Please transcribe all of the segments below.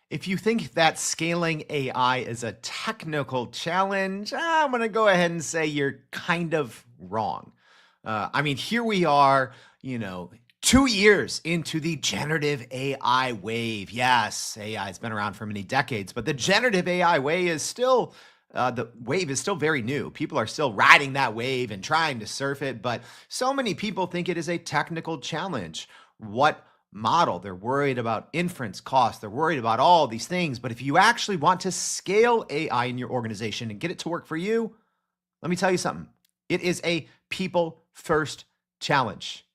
If you think that scaling AI is a technical challenge, I'm going to go ahead and say you're kind of wrong. Here we are, 2 years into the generative AI wave. Yes, AI has been around for many decades, but the generative AI wave is still. The wave is still very new. People are still riding that wave and trying to surf it, but so many people think it is a technical challenge. What model? They're worried about inference costs. They're worried about all these things. But if you actually want to scale AI in your organization and get it to work for you, let me tell you something. It is a people first challenge.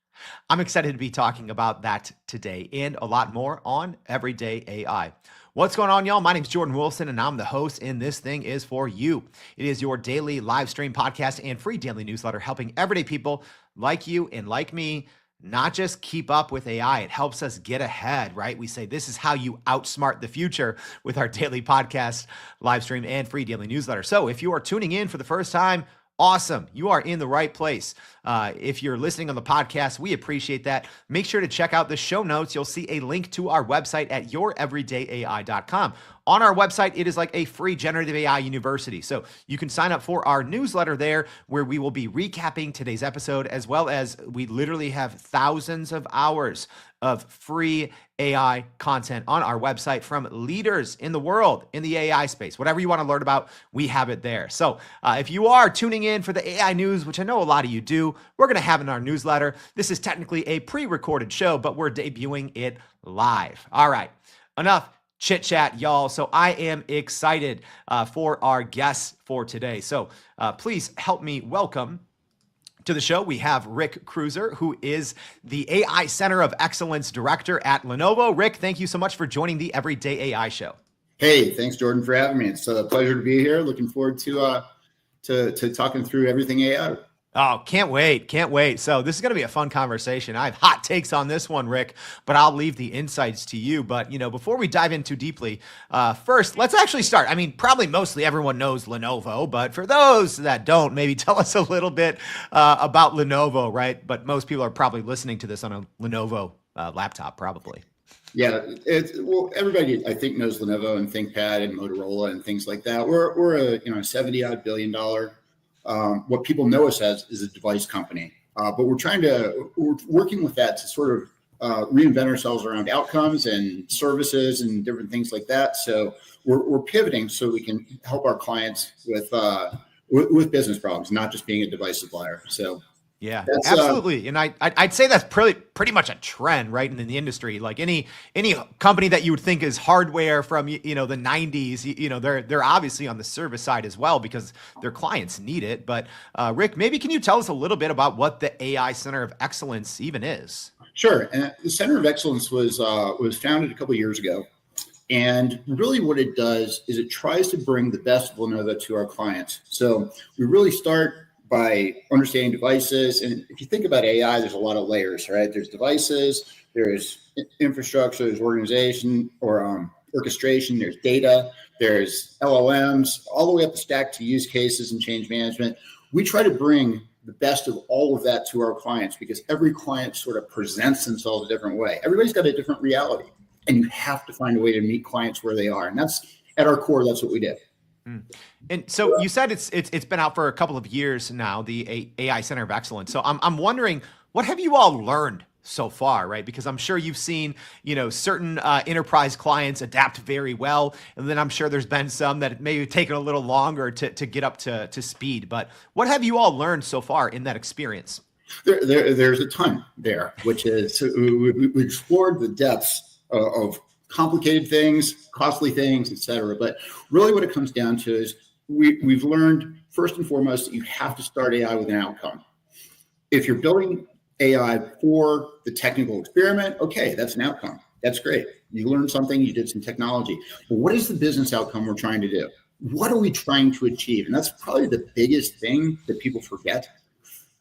I'm excited to be talking about that today and a lot more on Everyday AI. What's going on, y'all? My name is Jordan Wilson, and I'm the host, and this thing is for you. It is your daily live stream podcast and free daily newsletter helping everyday people like you and like me not just keep up with AI. It helps us get ahead, right? We say this is how you outsmart the future with our daily podcast, live stream, and free daily newsletter. So if you are tuning in for the first time, awesome. You are in the right place. If you're listening on the podcast, we appreciate that. Make sure to check out the show notes. You'll see a link to our website at youreverydayai.com. On our website, it is like a free generative AI university. So you can sign up for our newsletter there where we will be recapping today's episode, as well as we literally have thousands of hours of free AI content on our website from leaders in the world in the AI space. Whatever you want to learn about, we have it there. So if you are tuning in for the AI news, which I know a lot of you do, we're going to have in our newsletter. This is technically a pre-recorded show, but we're debuting it live. All right, enough chit chat, y'all. So I am excited for our guests for today. So please help me welcome to the show. We have Rick Kreuser, who is the AI Center of Excellence Director at Lenovo. Rick, thank you so much for joining the Everyday AI show. Hey, thanks, Jordan, for having me. It's a pleasure to be here. Looking forward to talking through everything AI. Oh, can't wait. Can't wait. So this is going to be a fun conversation. I have hot takes on this one, Rick, but I'll leave the insights to you. But, before we dive in too deeply, first, let's actually start. Probably mostly everyone knows Lenovo, but for those that don't, maybe tell us a little bit about Lenovo, right? But most people are probably listening to this on a Lenovo laptop, probably. Yeah, everybody I think knows Lenovo and ThinkPad and Motorola and things like that. We're a $70-odd billion. What people know us as is a device company, but we're working with that to sort of reinvent ourselves around outcomes and services and different things like that. So we're pivoting so we can help our clients with business problems, not just being a device supplier. So. Yeah, absolutely. And I'd say that's pretty much a trend, right, in the industry. Like any company that you would think is hardware from, the 90s, they're obviously on the service side as well because their clients need it. But Rick, maybe can you tell us a little bit about what the AI Center of Excellence even is? Sure. And the Center of Excellence was founded a couple of years ago. And really what it does is it tries to bring the best of Lenovo to our clients. So we really start by understanding devices. And if you think about AI, there's a lot of layers, right? There's devices, there's infrastructure, there's organization or orchestration, there's data, there's LLMs, all the way up the stack to use cases and change management. We try to bring the best of all of that to our clients because every client sort of presents themselves a different way. Everybody's got a different reality, and you have to find a way to meet clients where they are. And that's at our core, that's what we do. And so you said it's been out for a couple of years now, the AI Center of Excellence. So I'm wondering, what have you all learned so far, right? Because I'm sure you've seen, certain enterprise clients adapt very well. And then I'm sure there's been some that maybe taken a little longer to get up to speed. But what have you all learned so far in that experience? There's a ton there, which is we explored the depths of complicated things, costly things, et cetera. But really what it comes down to is we've learned first and foremost that you have to start AI with an outcome. If you're building AI for the technical experiment, okay, that's an outcome. That's great. You learned something, you did some technology. But what is the business outcome we're trying to do? What are we trying to achieve? And that's probably the biggest thing that people forget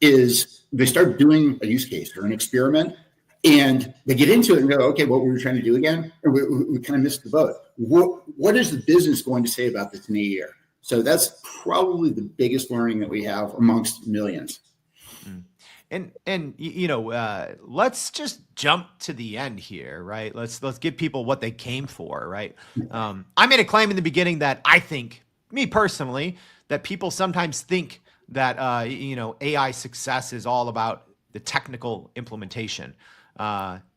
is they start doing a use case or an experiment. And they get into it and go, okay, what were we trying to do again? Or we kind of missed the boat. What is the business going to say about this in a year? So that's probably the biggest learning that we have amongst millions. Let's just jump to the end here, right? Let's give people what they came for, right? I made a claim in the beginning that I think, me personally, that people sometimes think that AI success is all about the technical implementation.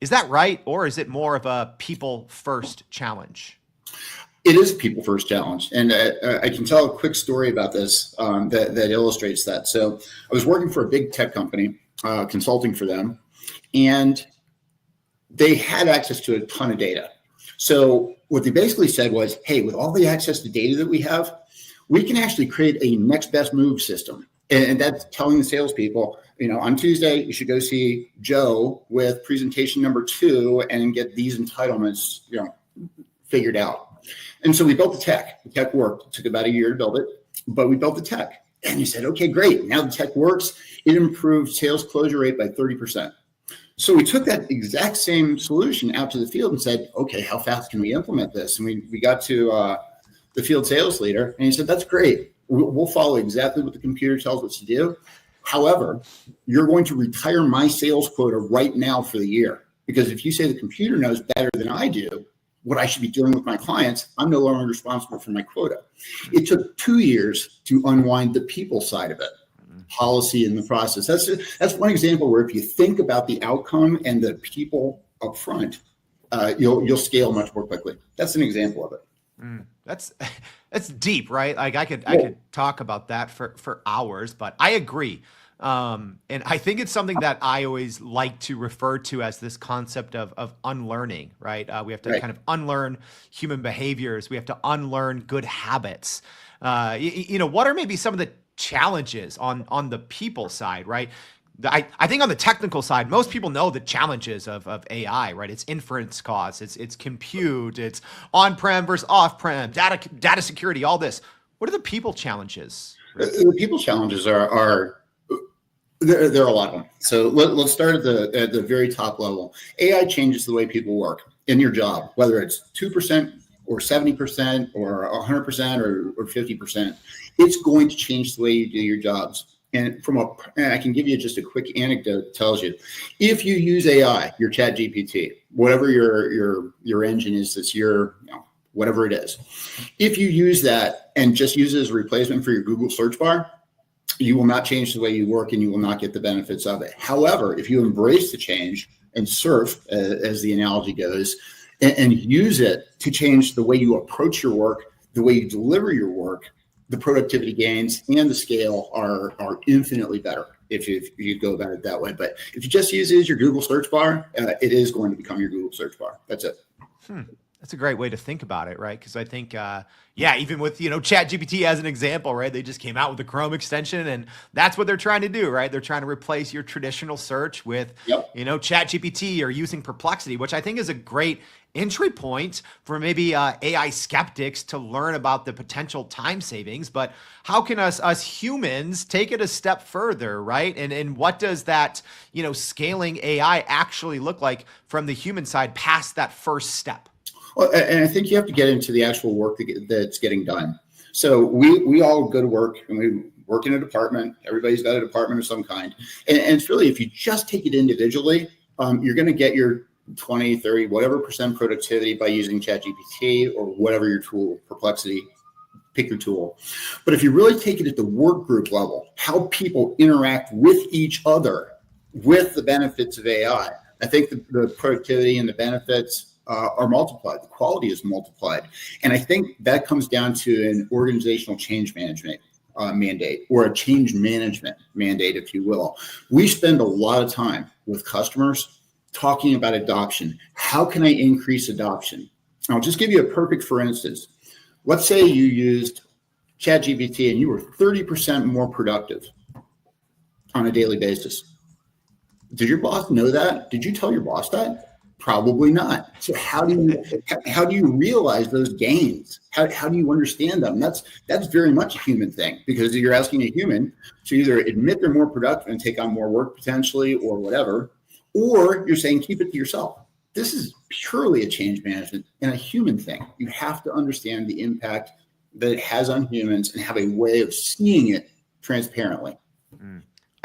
Is that right, or is it more of a people first challenge? It is a people first challenge. And I can tell a quick story about this that illustrates that. So I was working for a big tech company, consulting for them, and they had access to a ton of data. So what they basically said was, hey, with all the access to data that we have, we can actually create a next best move system. And that's telling the salespeople, on Tuesday, you should go see Joe with presentation number 2 and get these entitlements, figured out. And so we built the tech. The tech worked. It took about a year to build it, but we built the tech. And you said, okay, great. Now the tech works. It improved sales closure rate by 30%. So we took that exact same solution out to the field and said, okay, how fast can we implement this? And we got to the field sales leader, and he said, that's great. We'll follow exactly what the computer tells us to do. However, you're going to retire my sales quota right now for the year. Because if you say the computer knows better than I do what I should be doing with my clients, I'm no longer responsible for my quota. It took 2 years to unwind the people side of it, policy in the process. That's one example where if you think about the outcome and the people up front, you'll scale much more quickly. That's an example of it. That's deep, right? Like I could talk about that for hours, but I agree. And I think it's something that I always like to refer to as this concept of unlearning, right? We have to kind of unlearn human behaviors. We have to unlearn good habits. What are maybe some of the challenges on the people side, right? I think on the technical side, most people know the challenges of AI, right? It's inference costs, it's compute, it's on-prem versus off-prem, data security, all this. What are the people challenges? The people challenges are there are a lot of them. So let's start at the very top level. AI changes the way people work in your job, whether it's 2% or 70% or 100% or 50%. It's going to change the way you do your jobs. And I can give you just a quick anecdote that tells you, if you use AI, your Chat GPT, whatever your engine is this year, whatever it is, if you use that and just use it as a replacement for your Google search bar, you will not change the way you work and you will not get the benefits of it. However, if you embrace the change and surf, as the analogy goes, and use it to change the way you approach your work, the way you deliver your work, the productivity gains and the scale are infinitely better if you go about it that way. But if you just use it as your Google search bar, it is going to become your Google search bar. That's it. That's a great way to think about it, right? Because I think, even with, Chat GPT as an example, right? They just came out with the Chrome extension and that's what they're trying to do, right? They're trying to replace your traditional search with, Chat GPT or using Perplexity, which I think is a great entry point for maybe AI skeptics to learn about the potential time savings. But how can us humans take it a step further, right? And what does that, scaling AI actually look like from the human side past that first step? Well, and I think you have to get into the actual work that's getting done. So we all go to work and we work in a department. Everybody's got a department of some kind. And it's really, if you just take it individually, you're going to get your 20, 30, whatever percent productivity by using ChatGPT or whatever your tool, Perplexity, pick your tool. But if you really take it at the work group level, how people interact with each other with the benefits of AI, I think the productivity and the benefits are multiplied. The quality is multiplied. And I think that comes down to an organizational change management mandate or a change management mandate, if you will. We spend a lot of time with customers talking about adoption. How can I increase adoption? I'll just give you a perfect for instance. Let's say you used ChatGPT and you were 30% more productive on a daily basis. Did your boss know that? Did you tell your boss that? Probably not. So how do you realize those gains? How do you understand them? That's very much a human thing, because you're asking a human to either admit they're more productive and take on more work potentially or whatever, or you're saying keep it to yourself. This is purely a change management and a human thing. You have to understand the impact that it has on humans and have a way of seeing it transparently.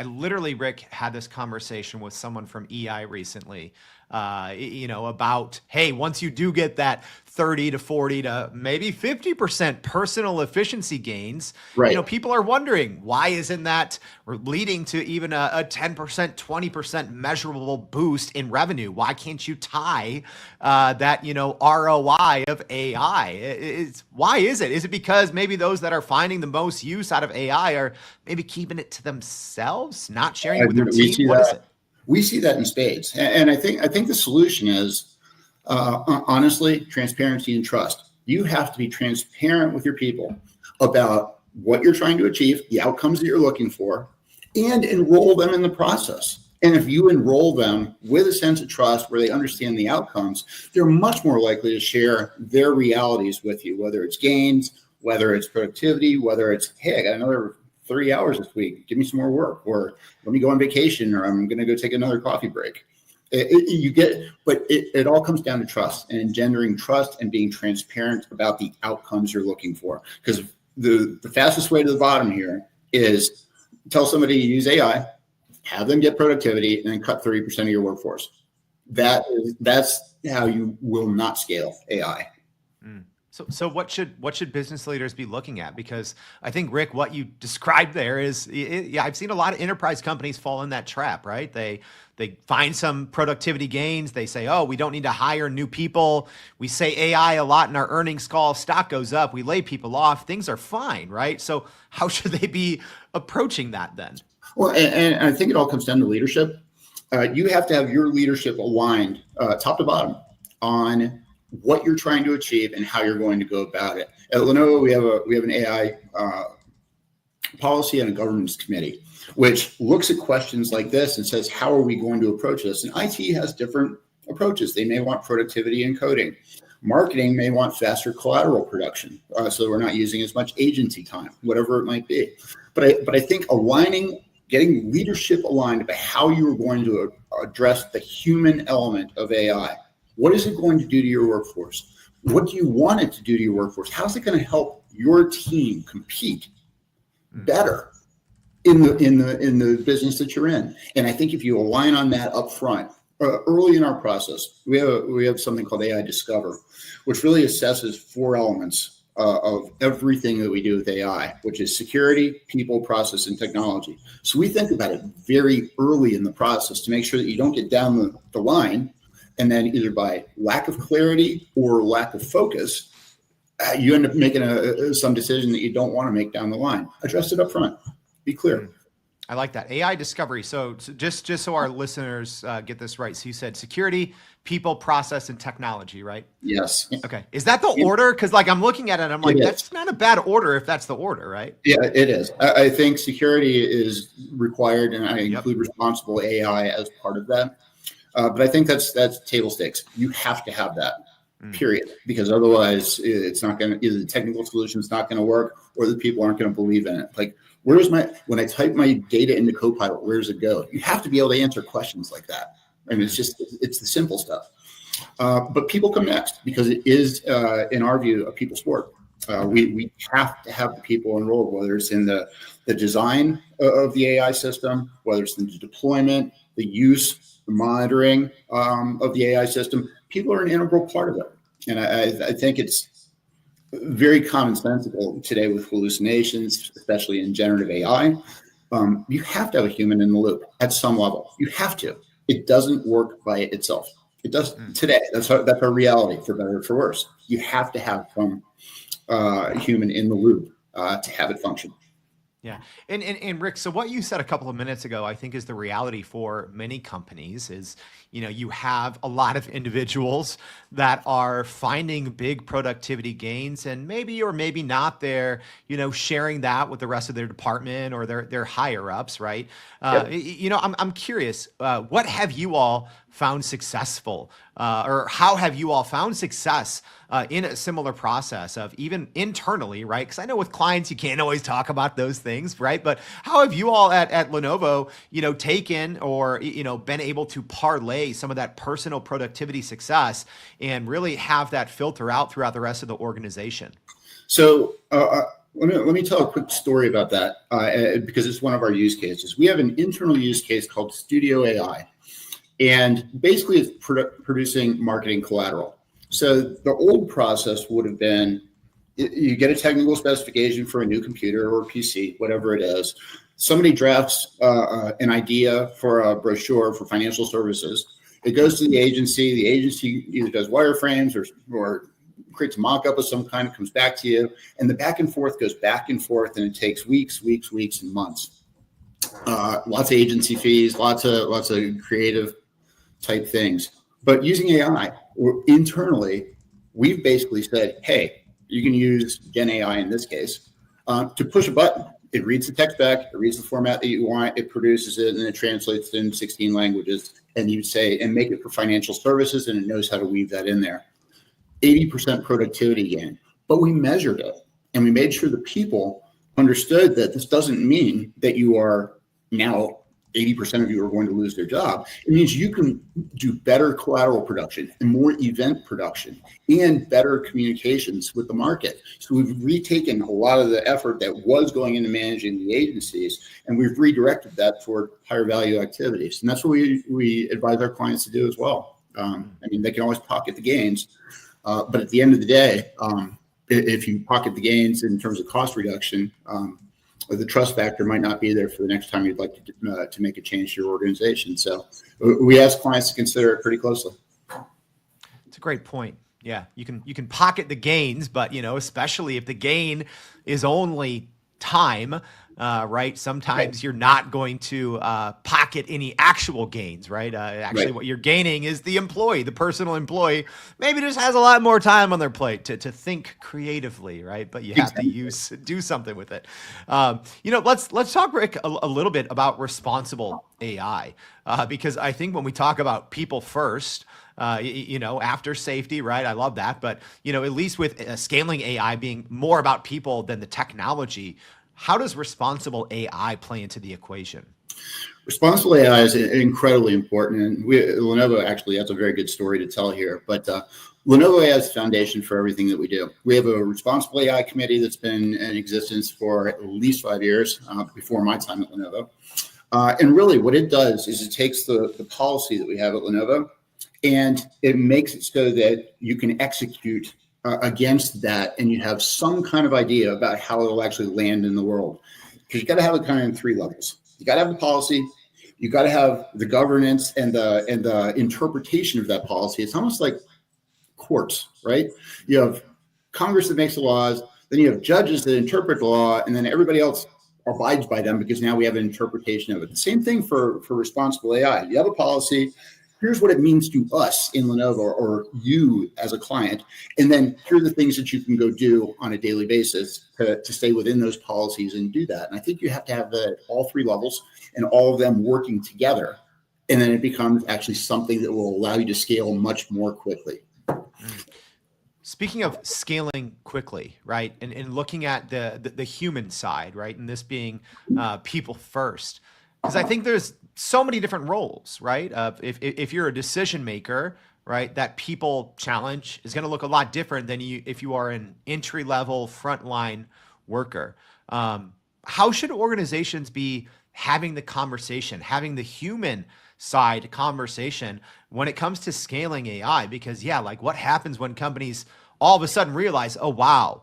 I literally, Rick, had this conversation with someone from EI recently, about, hey, once you do get that 30 to 40 to maybe 50% personal efficiency gains, Right. people are wondering, why isn't that leading to even a 10%, 20% measurable boost in revenue? Why can't you tie that, ROI of AI? Why is it? Is it because maybe those that are finding the most use out of AI are maybe keeping it to themselves, not sharing it with their We team? see What is that. it? We see that in spades, and I think the solution is honestly transparency and trust. You have to be transparent with your people about what you're trying to achieve, the outcomes that you're looking for, and enroll them in the process. And if you enroll them with a sense of trust where they understand the outcomes, they're much more likely to share their realities with you, whether it's gains, whether it's productivity, whether it's, hey, I got another 30 hours this week, give me some more work, or let me go on vacation, or I'm going to go take another coffee break. It all comes down to trust and engendering trust and being transparent about the outcomes you're looking for. Because the fastest way to the bottom here is tell somebody to use AI, have them get productivity, and then cut 30% of your workforce. That's how you will not scale AI. So what should business leaders be looking at? Because I think, Rick, what you described there is, yeah, I've seen a lot of enterprise companies fall in that trap, right? They find some productivity gains. They say, oh, we don't need to hire new people. We say AI a lot in our earnings call. Stock goes up. We lay people off. Things are fine, right? So how should they be approaching that then? Well, and I think it all comes down to leadership. You have to have your leadership aligned top to bottom on what you're trying to achieve and how you're going to go about it. At Lenovo, we have an AI policy and a governance committee, which looks at questions like this and says, how are we going to approach this? And IT has different approaches. They may want productivity in coding. Marketing may want faster collateral production, so we're not using as much agency time, whatever it might be. But I think getting leadership aligned about how you're going to address the human element of AI. What is it going to do to your workforce? What do you want it to do to your workforce? How's it going to help your team compete better in the business that you're in? And I think if you align on that up front, early in our process, we have something called AI Discover, which really assesses 4 elements of everything that we do with AI, which is security, people, process, and technology. So we think about it very early in the process to make sure that you don't get down the line, and then either by lack of clarity or lack of focus, you end up making some decision that you don't want to make down the line. Address it up front. Be clear. I like that. AI discovery. So just so our listeners get this right. So you said security, people, process, and technology, right? Yes. Okay. Is that the order? Because I'm looking at it, I'm like, that's not a bad order if that's the order, right? Yeah, it is. I think security is required, and I include responsible AI as part of that. But I think that's table stakes. You have to have that, period, because otherwise it's not going to, either the technical solution is not going to work, or the people aren't going to believe in it. Like, when I type my data into Copilot, where does it go? You have to be able to answer questions like that. I mean, it's the simple stuff. But people come next, because it is, in our view, a people sport. We have to have the people enrolled, whether it's in the design of the AI system, whether it's in the deployment, the use, the monitoring of the AI system. People are an integral part of it. And I think it's very commonsensical today with hallucinations, especially in generative AI. You have to have a human in the loop at some level. You have to. It doesn't work by itself. It does today. That's our reality, for better or for worse. You have to have some human in the loop to have it function. Yeah. And Rick, so what you said a couple of minutes ago, I think is the reality for many companies is, you have a lot of individuals that are finding big productivity gains, and maybe or maybe not they're, sharing that with the rest of their department or their higher ups, right? I'm curious, what have you all found successful, or how have you all found success in a similar process of even internally, right? Because I know with clients, you can't always talk about those things, right? But how have you all at Lenovo, taken or, been able to parlay some of that personal productivity success and really have that filter out throughout the rest of the organization? So Let me tell a quick story about that because it's one of our use cases. We have an internal use case called Studio AI, and basically it's producing marketing collateral. So the old process would have been you get a technical specification for a new computer or PC, whatever it is. Somebody drafts an idea for a brochure for financial services. It goes to the agency. The agency either does wireframes or creates a mock-up of some kind, comes back to you, and the back and forth goes back and forth, and it takes weeks, and months. Lots of agency fees, lots of creative type things. But using AI internally, we've basically said, hey, you can use Gen AI in this case to push a button. It reads the text back, it reads the format that you want, it produces it, and it translates it in 16 languages. And you say, and make it for financial services, and it knows how to weave that in there. 80% productivity gain. But we measured it, and we made sure the people understood that this doesn't mean that you are now 80% of you are going to lose their job. It means you can do better collateral production and more event production and better communications with the market. So we've retaken a lot of the effort that was going into managing the agencies, and we've redirected that toward higher value activities. And that's what we advise our clients to do as well. They can always pocket the gains, but at the end of the day, if you pocket the gains in terms of cost reduction, the trust factor might not be there for the next time you'd like to make a change to your organization. So we ask clients to consider it pretty closely. It's a great point. Yeah, you can pocket the gains, but especially if the gain is only time, right? Sometimes you're not going to pocket any actual gains, right? Actually, what you're gaining is the employee, the personal employee, maybe just has a lot more time on their plate to think creatively, right? But you have to do something with it. Let's talk, Rick, a little bit about responsible AI, because I think when we talk about people first, after safety, right? I love that. But, at least with scaling AI being more about people than the technology, how does responsible AI play into the equation? Responsible AI is incredibly important. And Lenovo actually has a very good story to tell here. But Lenovo AI is the foundation for everything that we do. We have a responsible AI committee that's been in existence for at least 5 years before my time at Lenovo. And really what it does is it takes the policy that we have at Lenovo and it makes it so that you can execute against that, and you have some kind of idea about how it'll actually land in the world. Because you got to have it kind of in 3 levels. You got to have the policy, you got to have the governance and the interpretation of that policy. It's almost like courts, right? You have Congress that makes the laws, then you have judges that interpret the law, and then everybody else abides by them because now we have an interpretation of it. The same thing for responsible AI. You have a policy. Here's what it means to us in Lenovo or you as a client. And then here are the things that you can go do on a daily basis to stay within those policies and do that. And I think you have to have all 3 levels and all of them working together. And then it becomes actually something that will allow you to scale much more quickly. Speaking of scaling quickly, right? And looking at the human side, right? And this being people first. Because I think there's so many different roles, right? If you're a decision maker, right, that people challenge is going to look a lot different than if you are an entry-level frontline worker. How should organizations be having the conversation, having the human side conversation when it comes to scaling AI? Because what happens when companies all of a sudden realize, oh, wow,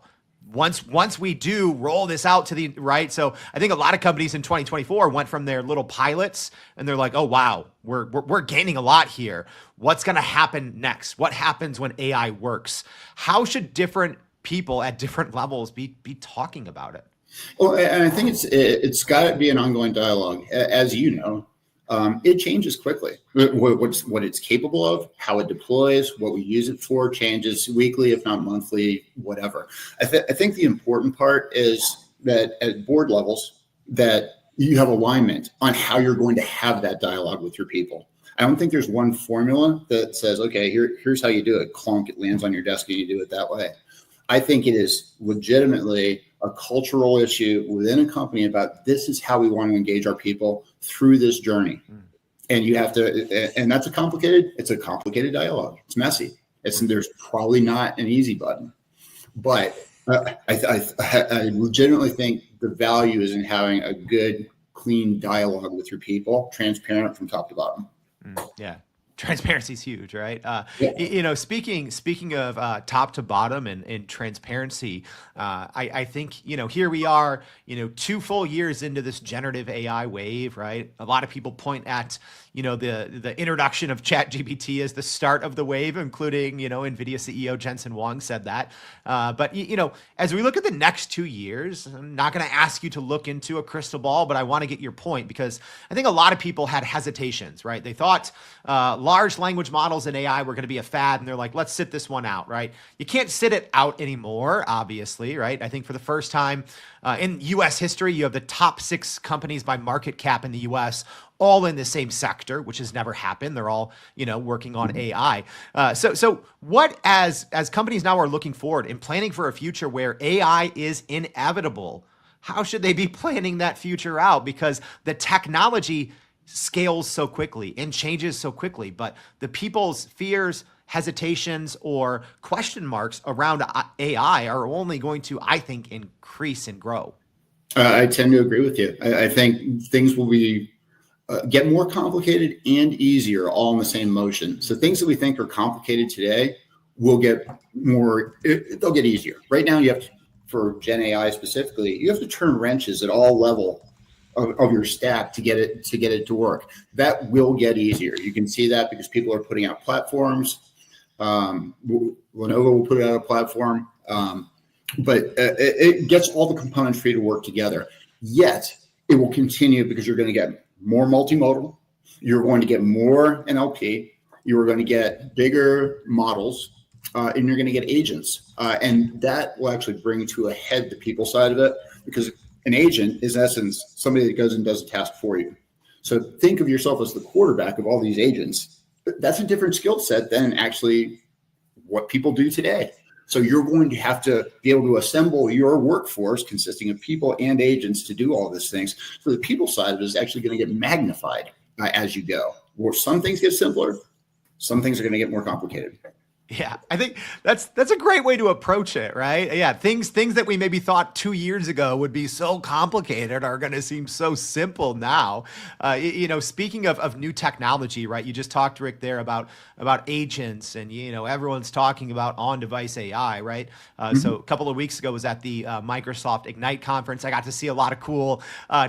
once we do roll this out to the right. So I think a lot of companies in 2024 went from their little pilots and they're like, oh, wow, we're gaining a lot here. What's going to happen next? What happens when AI works? How should different people at different levels be talking about it? Well, and I think it's got to be an ongoing dialogue. As you know, it changes quickly. What it's capable of, how it deploys, what we use it for changes weekly, if not monthly, whatever. I think the important part is that at board levels, that you have alignment on how you're going to have that dialogue with your people. I don't think there's one formula that says, okay, here's how you do it. Clunk, it lands on your desk and you do it that way. I think it is legitimately a cultural issue within a company about this is how we want to engage our people through this journey. And you have to, and it's a complicated dialogue. It's messy. There's probably not an easy button, but I legitimately think the value is in having a good, clean dialogue with your people, transparent from top to bottom. Yeah. Transparency is huge, right? Yeah. Speaking of top to bottom and transparency, I think here we are, 2 full years into this generative AI wave, right? A lot of people point at the introduction of ChatGPT as the start of the wave, including NVIDIA CEO Jensen Huang said that. But as we look at the next 2 years, I'm not going to ask you to look into a crystal ball, but I want to get your point because I think a lot of people had hesitations, right? They thought large language models and AI were going to be a fad, and they're like, let's sit this one out, right? You can't sit it out anymore, obviously, right? I think for the first time in U.S. history, you have the top 6 companies by market cap in the U.S. all in the same sector, which has never happened. They're all, working on AI. So what as companies now are looking forward and planning for a future where AI is inevitable, how should they be planning that future out? Because the technology scales so quickly and changes so quickly, but the people's fears, hesitations, or question marks around AI are only going to, I think, increase and grow. I tend to agree with you. I think things will be get more complicated and easier all in the same motion. So things that we think are complicated today will get they'll get easier. Right now, you have to, for Gen AI specifically, you have to turn wrenches at all level of your stack to get it to work. That will get easier. You can see that because people are putting out platforms. Lenovo will put out a platform, but it gets all the componentry to work together. Yet it will continue because you're going to get more multimodal. You're going to get more NLP. You're going to get bigger models, and you're going to get agents. And that will actually bring to a head the people side of it, because an agent is in essence somebody that goes and does a task for you. So think of yourself as the quarterback of all these agents. That's a different skill set than actually what people do today. So you're going to have to be able to assemble your workforce consisting of people and agents to do all these things. So the people side of it is actually going to get magnified as you go. Where some things get simpler, some things are going to get more complicated. Yeah, I think that's a great way to approach it, right? Yeah, things that we maybe thought 2 years ago would be so complicated are going to seem so simple now. Speaking of new technology, right? You just talked, Rick, there about agents, and everyone's talking about on-device AI, right? So a couple of weeks ago was at the Microsoft Ignite conference. I got to see a lot of cool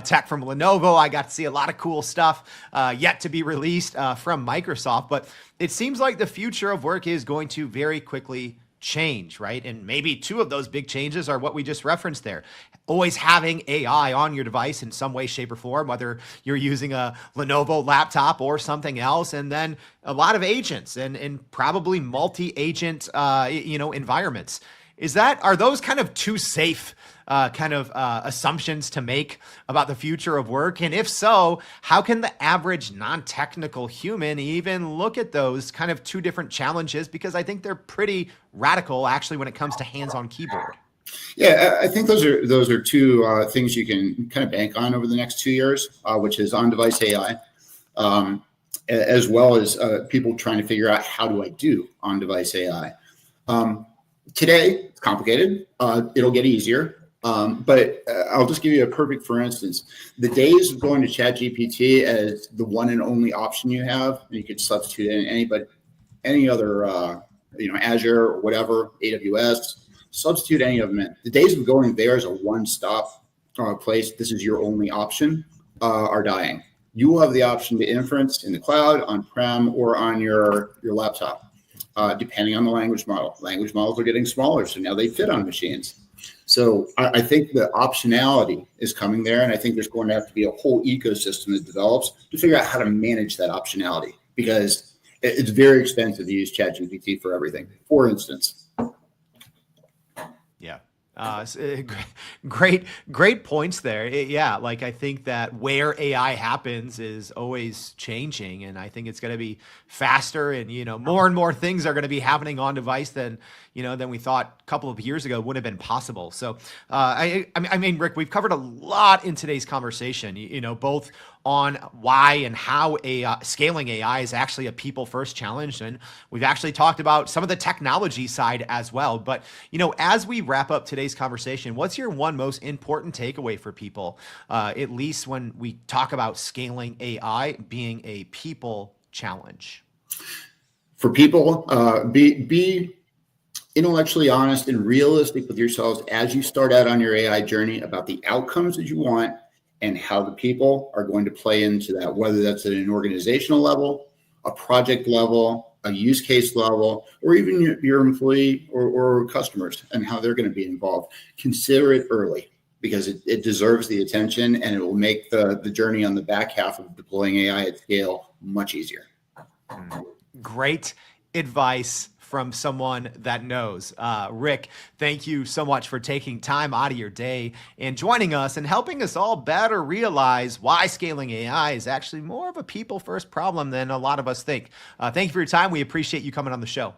tech from Lenovo. I got to see a lot of cool stuff yet to be released from Microsoft, but it seems like the future of work is going to very quickly change, right? And maybe 2 of those big changes are what we just referenced there. Always having AI on your device in some way, shape, or form, whether you're using a Lenovo laptop or something else, and then a lot of agents and probably multi-agent environments. Are those kind of too safe assumptions to make about the future of work? And if so, how can the average non-technical human even look at those kind of 2 different challenges? Because I think they're pretty radical actually when it comes to hands-on keyboard. Yeah, I think those are 2 things you can kind of bank on over the next 2 years, which is on-device AI, as well as people trying to figure out how do I do on-device AI. Today, it's complicated. It'll get easier. But I'll just give you a perfect for instance. The days of going to ChatGPT as the one and only option you have, and you could substitute in any other, Azure or whatever, AWS, substitute any of them in. The days of going there as a one-stop place, this is your only option, are dying. You will have the option to inference in the cloud, on-prem, or on your laptop. Depending on the language model. Language models are getting smaller, so now they fit on machines. So I think the optionality is coming there, and I think there's going to have to be a whole ecosystem that develops to figure out how to manage that optionality, because it's very expensive to use ChatGPT for everything. For instance. Yeah. Great points there. Yeah, like I think that where AI happens is always changing, and I think it's going to be faster, and more and more things are going to be happening on device than we thought a couple of years ago would have been possible. So I mean, Rick, we've covered a lot in today's conversation. Both on why and how scaling AI is actually a people first challenge. And we've actually talked about some of the technology side as well. But, as we wrap up today's conversation, what's your one most important takeaway for people, at least when we talk about scaling AI being a people challenge? For people, be intellectually honest and realistic with yourselves as you start out on your AI journey about the outcomes that you want and how the people are going to play into that, whether that's at an organizational level, a project level, a use case level, or even your employee or customers and how they're going to be involved. Consider it early because it deserves the attention, and it will make the journey on the back half of deploying AI at scale much easier. Great advice from someone that knows. Rick, thank you so much for taking time out of your day and joining us and helping us all better realize why scaling AI is actually more of a people first problem than a lot of us think. Thank you for your time. We appreciate you coming on the show.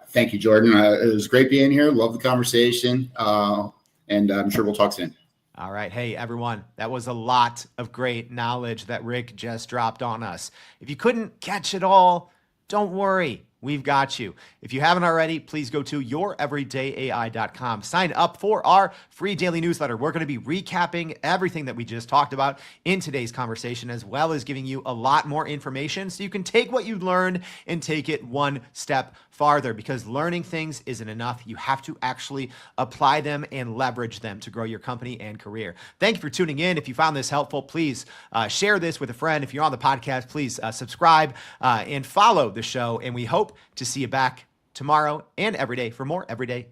Thank you, Jordan. It was great being here. Love the conversation. And I'm sure we'll talk soon. All right. Hey, everyone, that was a lot of great knowledge that Rick just dropped on us. If you couldn't catch it all, don't worry. We've got you. If you haven't already, please go to youreverydayai.com. Sign up for our free daily newsletter. We're going to be recapping everything that we just talked about in today's conversation, as well as giving you a lot more information so you can take what you learned and take it one step farther, because learning things isn't enough. You have to actually apply them and leverage them to grow your company and career. Thank you for tuning in. If you found this helpful, please share this with a friend. If you're on the podcast, please subscribe and follow the show. And we hope to see you back tomorrow and every day for more everyday